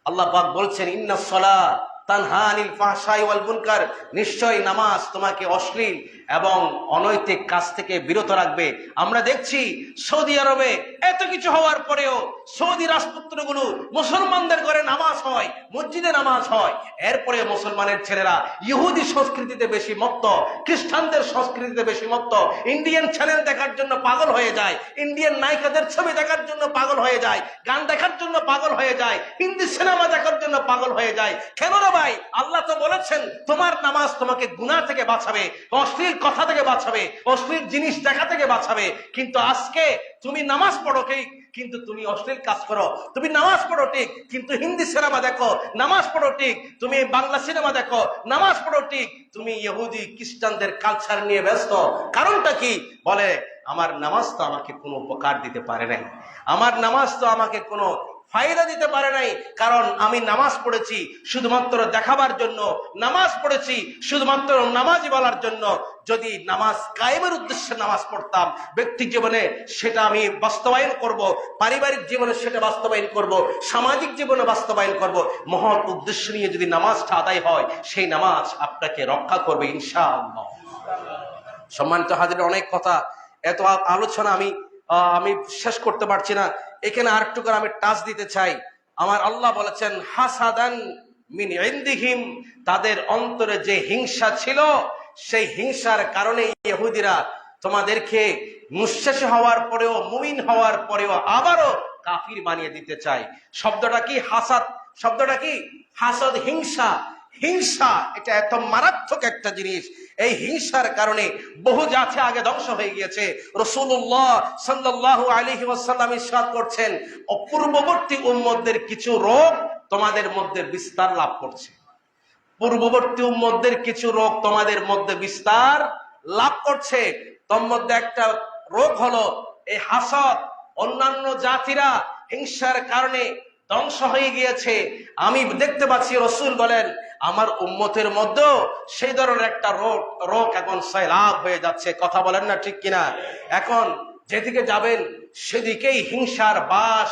আল্লাহ পাক বলছেন, ইন্নাস সালাহ তানহা আনিল ফাহশাই ওয়াল মুনকার, নিশ্চয় নামাজ তোমাকে অশ্লীল এবং অনৈতিক কাজ থেকে বিরত রাখবে। আমরা দেখছি সৌদি আরবে এত কিছু হওয়ার পরেও সৌদি রাজপুত্রগুলো মুসলমানদের ঘরে নামাজ হয়, মসজিদে নামাজ হয়, এরপরে মুসলমানের ছেলেরা ইহুদি সংস্কৃতিতে বেশি মত্ত, খ্রিস্টানদের সংস্কৃতিতে বেশি মত্ত, ইন্ডিয়ান চ্যানেল দেখার জন্য পাগল হয়ে যায়, ইন্ডিয়ান নায়িকাদের ছবি দেখার জন্য পাগল হয়ে যায়, গান দেখার জন্য পাগল হয়ে যায়, হিন্দি সিনেমা দেখার জন্য পাগল হয়ে যায়। কেন রে ভাই? ভাই, আল্লাহ তো বলেছেন তোমার নামাজ তোমাকে গুনাহ থেকে বাঁচাবে, অশ্লীল কথা থেকে বাঁচাবে, অশ্লীল জিনিস দেখা থেকে বাঁচাবে। কিন্তু আজকে তুমি নামাজ পড়ো ঠিক, কিন্তু তুমি অশ্লীল কাজ করো। তুমি নামাজ পড়ো ঠিক, কিন্তু হিন্দি সিনেমা দেখো। নামাজ পড়ো ঠিক, তুমি বাংলা সিনেমা দেখো। নামাজ পড়ো ঠিক, তুমি ইহুদি খ্রিস্টানদের কালচার নিয়ে ব্যস্ত। কারণটা কি? বলে আমার নামাজ তো আমাকে কোনো উপকার দিতে পারে নাই, আমার নামাজ তো আমাকে কোনো ফায়দা দিতে পারে নাই। কারণ আমি নামাজ পড়েছি শুধুমাত্র দেখাবার জন্য, নামাজ পড়েছি শুধুমাত্র নামাজি বলার জন্য। যদি নামাজ কায়েমের উদ্দেশ্যে নামাজ পড়তাম, ব্যক্তি জীবনে সেটা আমি বাস্তবায়ন করব, পারিবারিক জীবনে সেটা বাস্তবায়ন করব, সামাজিক জীবনে বাস্তবায়ন করব, মহৎ উদ্দেশ্য নিয়ে যদি নামাজটা আদায় হয়, সেই নামাজ আপনাকে রক্ষা করবে ইনশাআল্লাহ। সম্মানিত হাজির, অনেক কথা, এত আলোচনা আমি শেষ করতে পারছি না। এখানে আরেকটু করে আমি টাচ দিতে চাই। আমার আল্লাহ বলেছেন হাসাদান মিন ইনদিহিম, তাদের অন্তরে যে হিংসা ছিল, সেই হিংসার কারণে ইহুদিরা তোমাদেরকে মুশরিক হওয়ার পরেও, মুমিন হওয়ার পরেও আবারও কাফির বানিয়ে দিতে চায়। শব্দটা কি? হাসাদ। শব্দটা কি? হাসাদ, হিংসা। হিংসা এটা এত মারাত্মক একটা জিনিস। এই হিংসার কারণে বহু জাতি আগে ধ্বংস হয়ে গিয়েছে। রাসূলুল্লাহ সাল্লাল্লাহু আলাইহি ওয়াসাল্লাম ইরশাদ করছেন, পূর্ববর্তী উম্মতদের কিছু রোগ তোমাদের মধ্যে বিস্তার লাভ করছে। পূর্ববর্তী উম্মতদের কিছু রোগ তোমাদের মধ্যে বিস্তার লাভ করছে। তোর মধ্যে একটা রোগ হলো এই হাসদ। অন্যান্য জাতিরা হিংসার কারণে ধ্বংস হয়ে গিয়েছে। আমি দেখতে পাচ্ছি রাসূল বলেন আমার উম্মতের মধ্যেও সেই ধরনের একটা রোগ এখন সয়লাব হয়ে যাচ্ছে। কথা বলেন না ঠিক কিনা? এখন যেদিকে যাবেন সেদিকেই হিংসার বাস,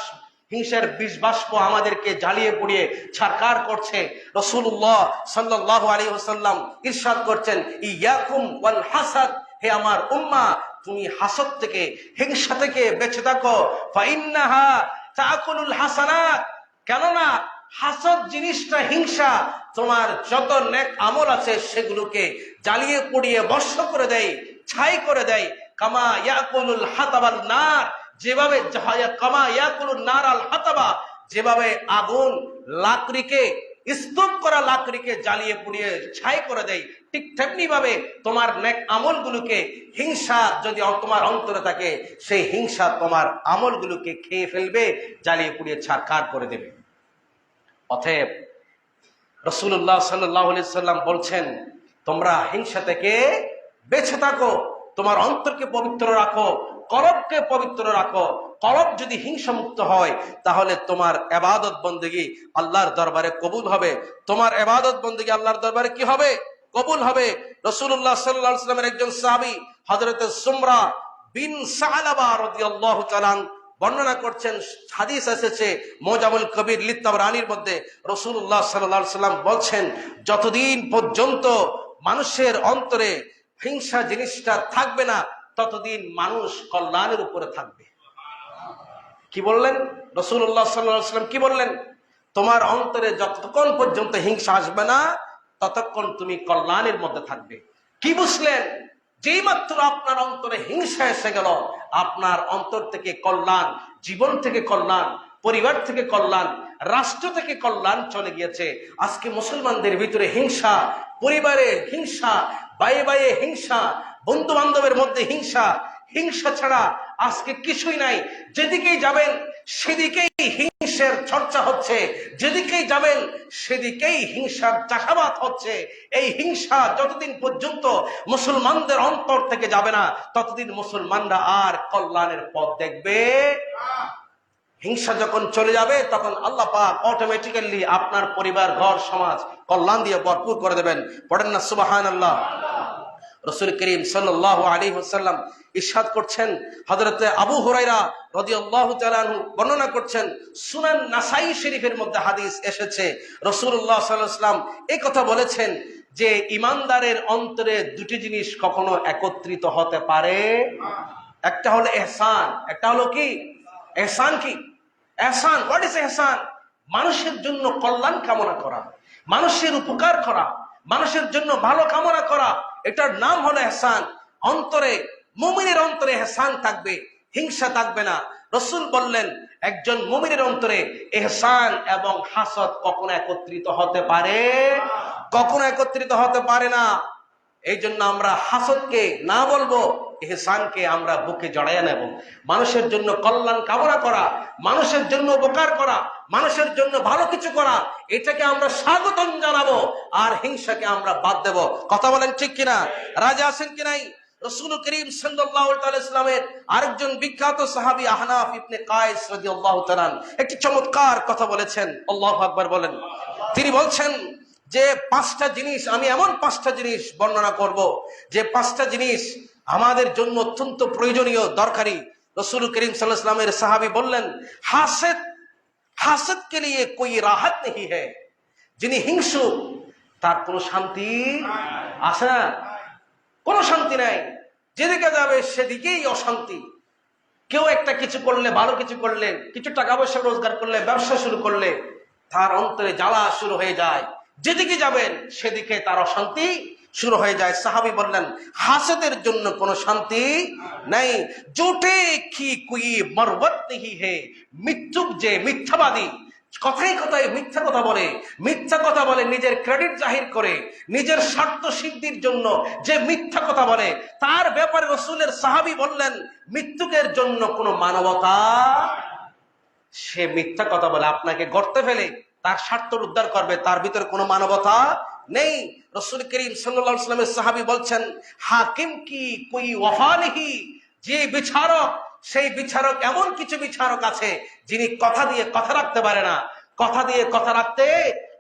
হিংসার বিষ বাষ্প আমাদেরকে জ্বালিয়ে পুড়িয়ে ছারখার করছে। রাসূলুল্লাহ সাল্লাল্লাহু আলাইহি ওয়াসাল্লাম ইরশাদ করছেন ইয়াকুম ওয়াল হাসাদ, হে আমার উম্মাহ তুমি হাসদ থেকে, হিংসা থেকে বেঁচে থাকো। ফাইন্নাহা তাকুলুল হাসানাত, কেননা হাসদ জিনিসটা, হিংসা তোমার যত নেক আমল আছে সেগুলোকে জ্বালিয়ে পুড়িয়ে ভস্ম করে দেয়, ছাই করে দেয়। কামা ইয়াকুলুল হাতাবাল নার, যেভাবে কামা ইয়াকুলুন নার আল হাতাবা, যেভাবে আগুন লাকড়িকে, স্তূপ করা লাকড়িকে জ্বালিয়ে পুড়িয়ে ছাই করে দেয়, ঠিক তেমনি ভাবে তোমার নেক আমলগুলোকে, হিংসা যদি তোমার অন্তরে থাকে, সেই হিংসা তোমার আমলগুলোকে খেয়ে ফেলবে, জ্বালিয়ে পুড়িয়ে ছারখার করে দেবে। অতএব রাসূলুল্লাহ সাল্লাল্লাহু আলাইহি সাল্লাম বলছেন তোমরা হিংসা থেকে বেঁচে থাকো, তোমার অন্তরকে পবিত্র রাখো, কলবকে পবিত্র রাখো। কলব যদি হিংসা মুক্ত হয় তাহলে তোমার ইবাদত বন্দেগী আল্লাহর দরবারে কবুল হবে। তোমার ইবাদত বন্দেগী আল্লাহর দরবারে কি হবে? কবুল হবে। রাসূলুল্লাহ সাল্লাল্লাহু আলাইহি সাল্লামের একজন সাহাবী হযরত সুমরা বিন সালাবা রাদিয়াল্লাহু তাআলা বর্ণনা করছেন, হাদিস এসেছে মুজামুল কবির লিতাবরানির মধ্যে। রাসূলুল্লাহ সাল্লাল্লাহু আলাইহি সাল্লাম বলছেন যতদিন পর্যন্ত মানুষের অন্তরে হিংসা জিনিসটা থাকবে না, ততদিন মানুষ কল্যাণের উপরে থাকবে। কি বললেন রাসূলুল্লাহ সাল্লাল্লাহু আলাইহি সাল্লাম? কি বললেন? তোমার অন্তরে যতক্ষণ পর্যন্ত হিংসা আসবে না, ততক্ষণ তুমি কল্যাণের মধ্যে থাকবে। কি বুঝলেন? যেই মাত্র আপনার অন্তরে হিংসা এসে গেল, আপনার অন্তর থেকে কল্যাণ, জীবন থেকে কল্যাণ, পরিবার থেকে কল্যাণ, রাষ্ট্র থেকে কল্যাণ চলে গিয়েছে। আজকে মুসলমানদের ভিতরে হিংসা, পরিবারে হিংসা, ভাইয়ে ভাইয়ে হিংসা, বন্ধু বান্ধবের মধ্যে হিংসা। হিংসা ছাড়া আজকে কিছুই নাই। যেদিকেই যাবেন সেদিকেই হিংসার চর্চা হচ্ছে, যেদিকেই যাবেন সেদিকেই হিংসার চাষাবাদ হচ্ছে। এই হিংসা যতদিন পর্যন্ত মুসলমানদের অন্তর থেকে যাবে না, ততদিন মুসলমানরা আর কল্যাণের পথ দেখবে। হিংসা যখন চলে যাবে তখন আল্লাহ পাক অটোমেটিক্যালি আপনার পরিবার, ঘর, সমাজ কল্যাণ দিয়ে ভরপুর করে দেবেন। পড়েন না সুবহানাল্লাহ। রাসূল করিম সাল্লাল্লাহু আলাইহি ওয়াসাল্লাম ইরশাদ করছেন, হযরতে আবু হুরায়রা রাদিয়াল্লাহু তাআলা আনহু বর্ণনা করছেন, সুনান নাসাই শরীফের মধ্যে হাদিস এসেছে, রাসূলুল্লাহ সাল্লাল্লাহু আলাইহি ওয়াসাল্লাম এই কথা বলেছেন যে ঈমানদারের অন্তরে দুটি জিনিস কখনো একত্রিত হতে পারে। একটা হলো ইহসান, একটা হলো কি? ইহসান। কি ইহসান? হোয়াট ইজ ইহসান? মানুষের জন্য কল্যাণ কামনা করা, মানুষের উপকার করা, মানুষের জন্য ভালো কামনা করা, এটার নাম হলো ইহসান। অন্তরে, মুমিনের অন্তরে ইহসান থাকবে, হিংসা থাকবে না। রাসূল বললেন একজন মুমিনের অন্তরে ইহসান এবং হাসদ কখনো একত্রিত হতে পারে, কখনো একত্রিত হতে পারে না। এই জন্য আমরা হাসদকে না বলবো, ইহসানকে আমরা বুকে জড়াইয়া নেব। মানুষের জন্য কল্যাণ কামনা করা, মানুষের জন্য উপকার করা, মানুষের জন্য ভালো কিছু করা, এটাকে আমরা স্বাগতম জানাবো, আর হিংসাকে আমরা বাদ দেব। কথা বলেন ঠিক কিনা? রাজা আছেন কি নাই? রাসূল করিম সাল্লাল্লাহু আলাইহি ওয়াসাল্লামের আরেকজন বিখ্যাত সাহাবী আহনাফ ইবনে কায়েস রাদিয়াল্লাহু তাআলা একটি চমৎকার কথা বলেছেন। আল্লাহু আকবার বলেন। তিনি বলছেন যে 5টা জিনিস, আমি এমন 5টা জিনিস বর্ণনা করব যে 5টা জিনিস আমাদের জন্য অত্যন্ত প্রয়োজনীয়, দরকারি। রাসূল করিম সাল্লাল্লাহু আলাইহি ওয়াসাল্লামের সাহাবী বললেন, হাসদ কে লিয়ে কোই রাহত নেই হ্যায়। যিনি হিংসুক তার কোনো শান্তি আছে না, কোনো শান্তি নাই। যেদিকে যাবে সেদিকেই অশান্তি। কেউ একটা কিছু করলে, ভালো কিছু করলে, কিছু টাকা পয়সা রোজগার করলে, ব্যবসা শুরু করলে তার অন্তরে জ্বালা শুরু হয়ে যায়। যেদিকে যাবেন সেদিকে তার অশান্তি শুরু হয়ে যায়। সাহাবী বললেন, হাসদের জন্য কোনো শান্তি নাই। জোটে কি কুই মরবত নেই হে। মিথ্যুক যে মিথ্যাবাদী, কথায় কথায় মিথ্যা কথা বলে, মিথ্যা কথা বলে নিজের ক্রেডিট জাহির করে, নিজের স্বার্থ সিদ্ধির জন্য যে মিথ্যা কথা বলে, তার ব্যাপারে রাসূলের সাহাবী বললেন, মৃত্যুকের জন্য কোনো মানবতা, সে মিথ্যা কথা বলে আপনাকে গর্তে ফেলে তার স্বার্থ উদ্ধার করবে, তার ভিতরে কোনো মানবতা নেই। রাসূল করিম সাল্লাল্লাহু আলাইহি ওয়াসাল্লামের সাহাবী বলছেন, হাকিম কি কোই ওয়াফা নেহি। যে বিচারক, সেই বিচারক, এমন কিছু বিচারক আছে যিনি কথা দিয়ে কথা রাখতে পারে না, কথা দিয়ে কথা রাখতে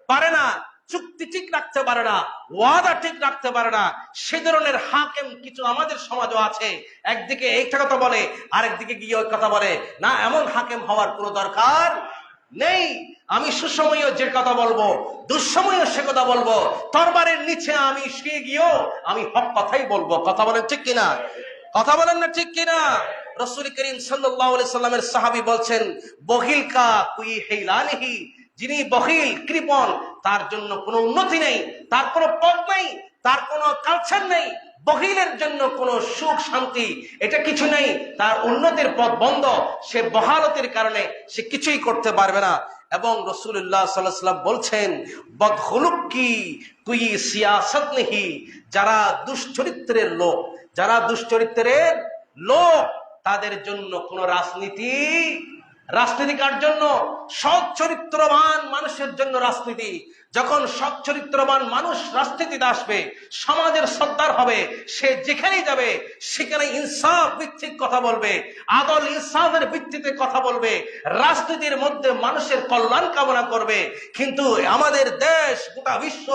পারে না, চুক্তি ঠিক রাখতে পারে না, ওয়াদা ঠিক রাখতে পারে না। সে ধরনের হাকিম কিছু আমাদের সমাজও আছে। একদিকে এইটা কথা বলে, আরেকদিকে গিয়ে ওই কথা বলে। না, এমন হাকিম হওয়ার কোনো দরকার নেই। আমি সুসময়েও যে কথা বলবো, দুঃসময়েও সে কথা বলবো, তরবারের নিচে আমি শুয়ে গিয়েও আমি হক কথাই বলবো। কথা বলেন ঠিক কিনা? কথা বলেন না ঠিক কিনা? রাসূল করিম সাল্লাল্লাহু আলাইহি সাল্লামের সাহাবী বলছেন, বখিল কা কুই হিলা নেহি। যিনি বখিল, কৃপণ, তার জন্য কোনো উন্নতি নেই, তার কোনো পথ নেই, তার কোনো কালচার নেই। বখিলের জন্য কোনো সুখ শান্তি এটা কিছু নেই, তার উন্নতির পথ বন্ধ। সে বহালতের কারণে সে কিছুই করতে পারবে না। এবং রাসূলুল্লাহ সাল্লাল্লাহু আলাইহি ওয়াসাল্লাম বলছেন, বদখুলুক কি কুই সিয়াসত নেহি। যারা দুশ্চরিত্রের লোক, যারা দুশ্চরিত্রের লোক, তাদের জন্য কোনো রাজনীতি, রাজনীতি কার জন্য? সৎ চরিত্রবান মানুষের জন্য রাজনীতি। যখন সৎ চরিত্রবান মানুষ রাজনীতিতে আসবে, সমাজের সর্দার হবে, সে যেখানেই যাবে সেখানে ইনসাফ ভিত্তিক কথা বলবে, আদল ইনসাফের ভিত্তিতে কথা বলবে, রাজনীতির মধ্যে মানুষের কল্যাণ কামনা করবে। কিন্তু আমাদের দেশ, গোটা বিশ্ব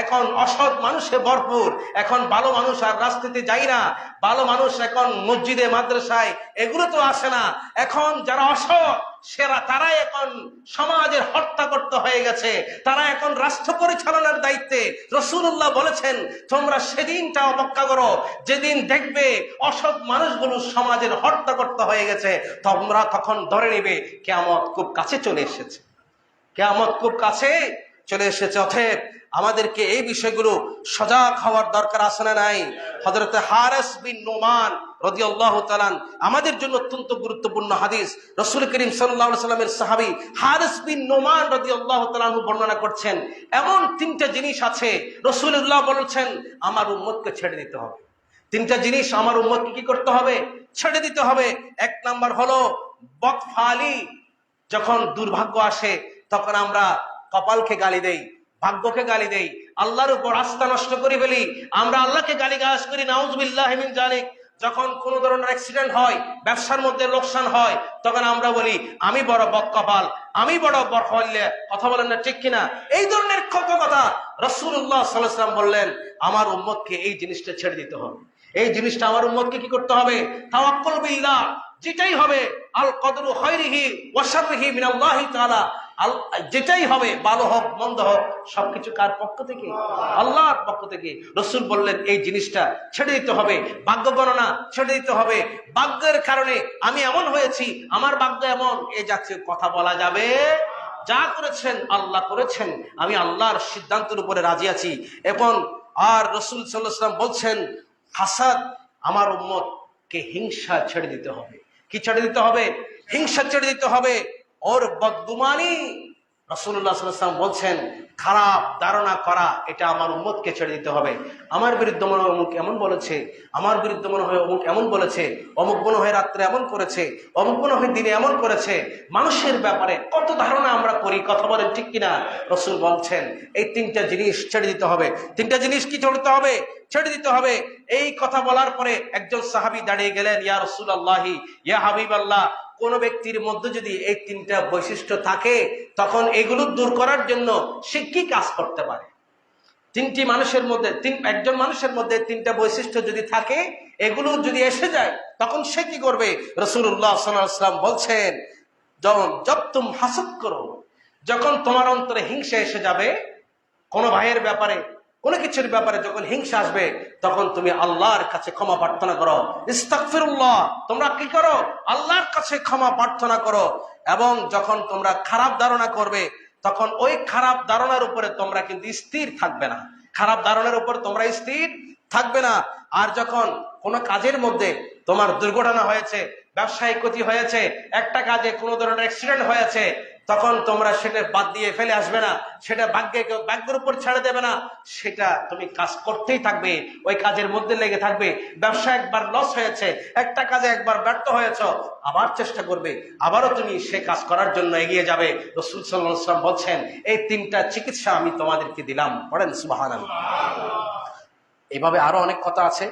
এখন অসৎ মানুষে ভরপুর। এখন ভালো মানুষ আর রাজনীতি যায় না, ভালো মানুষ এখন মসজিদে মাদ্রাসায় এগুলো তো আসে না। এখন যারা অসৎ তারাই এখন সমাজের হত্যা করতে হয়ে গেছে, তারা এখন রাষ্ট্র পরিচালনার দায়িত্বে। রাসূলুল্লাহ বলেছেন, তোমরা সেদিনটা অপেক্ষা করো যেদিন দেখবে অসৎ মানুষগুলো সমাজের হত্যা করতে হয়ে গেছে, তোমরা তখন ধরে নেবে কিয়ামত খুব কাছে চলে এসেছে, কিয়ামত খুব কাছে চলে এসেছে। অতএব আমাদেরকে এই বিষয়গুলো সজাগ হওয়ার দরকার আছে না নাই? হযরত হারিস বিন নোমান রাদিয়াল্লাহু তাআলা আমাদের জন্য অত্যন্ত গুরুত্বপূর্ণ হাদিস। রাসূল করিম সাল্লাল্লাহু আলাইহি ওয়াসাল্লামের সাহাবী হারিস বিন নোমান রাদিয়াল্লাহু তাআলা বর্ণনা করছেন, এমন 3টা জিনিস আছে রাসূলুল্লাহ বলেছেন আমার উম্মতকে ছেড়ে দিতে হবে। 3টা জিনিস আমার উম্মতকে কি করতে হবে? ছেড়ে দিতে হবে। 1 নাম্বার হলো বদফালি। যখন দুর্ভাগ্য আসে তখন আমরা কপালকে গালি দেই, ভাগ্যকে গালি দেই, আল্লাহর উপর আস্থা নষ্ট করে ফেলি, আমরা আল্লাহকে গালিগালাজ করি, নাউযুবিল্লাহি মিন যালিক। যখন কোন ধরনের অ্যাক্সিডেন্ট হয়, ব্যবসার মধ্যে লোকসান হয়, তখন আমরা বলি আমি বড় বদকপাল, আমি বড় বরহল্যা। কথা বলেন না ঠিক কিনা? এই ধরনের কত কথা। রাসূলুল্লাহ সাল্লাল্লাহু আলাইহি ওয়াসাল্লাম বললেন আমার উম্মতকে এই জিনিসটা ছেড়ে দিতে হবে। এই জিনিসটা আমার উম্মতকে কি করতে হবে? তাওয়াক্কুল বিল্লাহ। যেটাই হবে আল কদরু খায়রিহি ওয়া শাররিহি মিনাল্লাহি তাআলা। যেটাই হবে, ভালো হোক মন্দ হোক, সবকিছু কার পক্ষ থেকে? আল্লাহর পক্ষ থেকে। রাসূল বললেন এই জিনিসটা ছেড়ে দিতে হবে। ভাগ্য গণনা ছেড়ে দিতে হবে। ভাগ্যের কারণে আমি এমন হয়েছি, আমার ভাগ্য এমন, এই জাতীয় কথা বলা যাবে? যা করেছেন আল্লাহ করেছেন, আমি আল্লাহর সিদ্ধান্তের উপরে রাজি আছি। এবং আর রাসূল সাল্লাল্লাহু আলাইহি ওয়াসাল্লাম বলছেন হাসাদ, আমার উম্মতকে হিংসা ছেড়ে দিতে হবে। কি ছেড়ে দিতে হবে? হিংসা ছেড়ে দিতে হবে। ওর বদগুমানি, রাসূলুল্লাহ সাল্লাল্লাহু আলাইহি ওয়াসাল্লাম বলছেন খারাপ ধারণা করা এটা আমার উম্মতকে ছেড়ে দিতে হবে। আমার বিরুদ্ধে মনে হয় অমুক এমন বলেছে, আমার বিরুদ্ধে মনে হয় অমুক এমন বলেছে, অমুক মনে হয় রাত্রে এমন করেছে, অমুক মনে হয় দিনে এমন করেছে। মানুষের ব্যাপারে কত ধারণা আমরা করি, কথা বলেন ঠিক কিনা? রাসূল বলছেন এই তিনটা জিনিস ছেড়ে দিতে হবে। তিনটা জিনিস কি করতে হবে? ছেড়ে দিতে হবে। এই কথা বলার পরে একজন সাহাবী দাঁড়িয়ে গেলেন, ইয়া রাসূলুল্লাহি, ইয়া হাবিবাল্লাহ, কোন ব্যক্তির মধ্যে যদি এই তিনটা বৈশিষ্ট্য থাকে তখন এগুলো দূর করার জন্য সে কি কাজ করতে পারে? একজন মানুষের মধ্যে তিনটা বৈশিষ্ট্য যদি থাকে, এগুলো যদি এসে যায় তখন সে কি করবে? রাসূলুল্লাহ সাল্লাল্লাহু আলাইহি ওয়াসাল্লাম বলছেন জব তুম হাসদ করো, যখন তোমার অন্তরে হিংসা এসে যাবে, কোন ভাইয়ের ব্যাপারে কোনো কিছুর ব্যাপারে যখন হিংসা আসবে তখন তুমি আল্লাহর কাছে ক্ষমা প্রার্থনা করো, ইস্তাগফিরুল্লাহ, তোমরা কি করো? আল্লাহর কাছে ক্ষমা প্রার্থনা করো। এবং যখন তোমরা খারাপ ধারণা করবে তখন ওই খারাপ ধারণার উপরে তোমরা কিন্তু স্থির থাকবে না, খারাপ ধারণার উপর তোমরা স্থির থাকবে না। আর যখন কোনো কাজের মধ্যে তোমার দুর্ঘটনা হয়েছে, ব্যবসায়িক ক্ষতি হয়েছে, একটা কাজে কোনো ধরনের অ্যাক্সিডেন্ট হয়েছে, তখন তোমরা সেটা বাদ দিয়ে ফেলে আসবে না, সেটা ভাগ্যের উপর ছেড়ে দেবে না, সেটা তুমি কাজ করতেই থাকবে, ওই কাজের মধ্যে লেগে থাকবে। ব্যবসা একবার লস হয়েছে, একটা কাজে একবার ব্যর্থ হয়েছ, আবার চেষ্টা করবে, আবারও তুমি সে কাজ করার জন্য এগিয়ে যাবে। রাসূল সাল্লাল্লাহু আলাইহি ওয়াসাল্লাম বলছেন এই তিনটা চিকিৎসা আমি তোমাদেরকে দিলাম। পড়েন সুবহানাল্লাহ। এইভাবে আরো অনেক কথা আছে।